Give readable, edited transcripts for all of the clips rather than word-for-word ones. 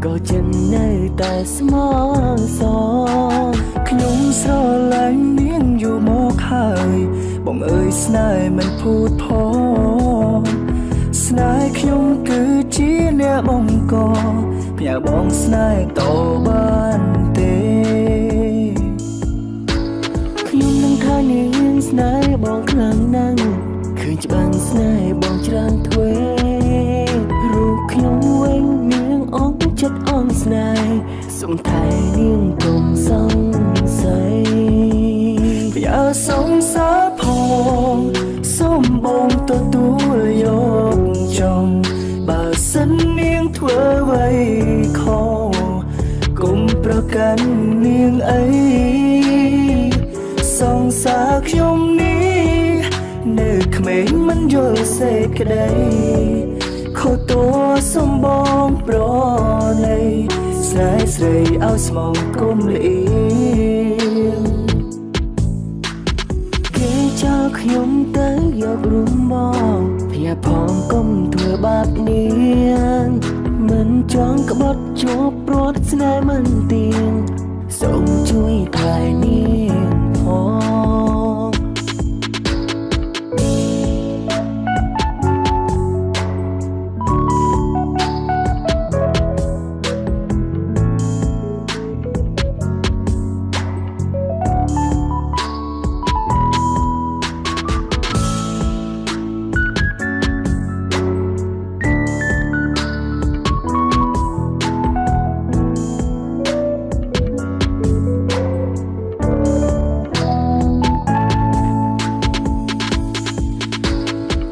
ก็จะនៅតែស្មោះសរខ្ញុំស្រឡាញ់នាងយូរមកហើយបងអើយស្នេហ៍មិនភូតផងស្នេហ៍ខ្ញុំគឺជាអ្នកបង្កផ្ញើបងស្នេហ៍តបានទេខ្ញុំនឹងថានាងស្នេហ៍បងខ្លាំងណាស់ឃើញច្បាំងស្នេហ៍បងច្រើនទ្វេរូបខ្ញុំវិញនាងអងចិត្តអងស្នេហ៍សុំថែនាងកុំសង្ស័យอย่าสงสารផងសូមបងទទួលយកចង់បើសិននាងធ្វើអ្វីខុសកុំប្រកាន់នាងអីសងសារខ្ញុំនេះនៅក្មេងមិនយល់សេចក្តីខុសតួសំបងប្រណីស្នេហ៍ស្រីឲ្យស្មងគុំលៀងគេចោលខ្ញុំទៅយករូបបងភ័យផងកុំធ្វើបាបនាងមិនចង់ក្បត់ជាប់ព្រាត់ស្នេហ៍មិនទៀងសូមជួយថែនាងផង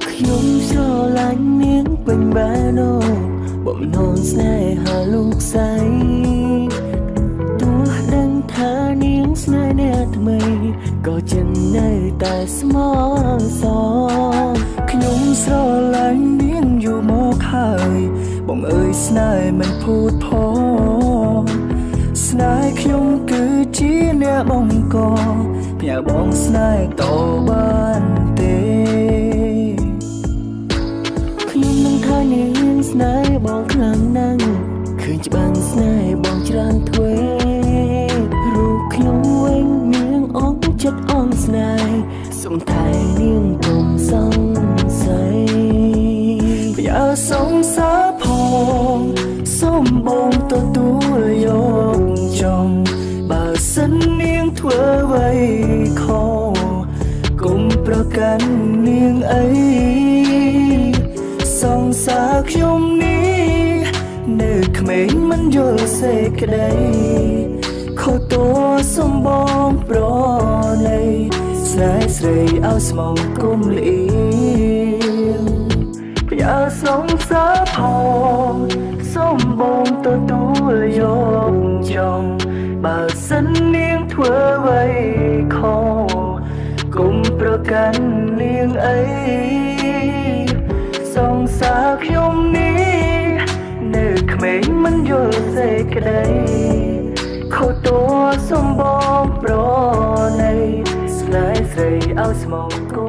ខ្ញុំស្រឡាញ់នាងពេញបែបនោះបំណងស្នេហាលោកស្រីទោះដឹងថានាងស្នេហ៍អ្នកថ្មីក៏ចិននៅតែស្មោះសរខ្ញុំស្រឡាញ់នាងយូរមកហើយបងអើយស្នេហ៍មិនភូតផងស្នេហ៍ខ្ញុំគឺជាអ្នកបង្កផ្ញើបងស្នេហ៍តបានទេខ្ញុំនឹងថានាងស្នេហ៍បងខ្លាំងណាស់ឃើញច្បាំងស្នេហ៍បងច្រើនទ្វេរូបខ្ញុំវិញនាងអងចិត្តអងស្នេហ៍សុំថែនាងកុំសង្ស័យอย่าสงสารផងសូមបងទទួលយកចង់បើសិននាងធ្វើអ្វីខុសកុំប្រកាន់នាងអីសងសារខ្ញុំនេះនៅក្មេងមិនយល់សេចក្តីខុសតួសំបងប្រណីស្នេហ៍ស្រីឲ្យស្មងគុំលៀងอย่าสงสารផងសូមបងទទួលយកចង់បើសិននាងធ្វើអ្វីខុសកុំប្រកាន់នាងអីសងសារខ្ញុំនេះនៅក្មេងមិនយល់សេចក្តីខុសតួសំបងប្រណីស្នេហ៍ស្រីឲ្យស្មងគុំ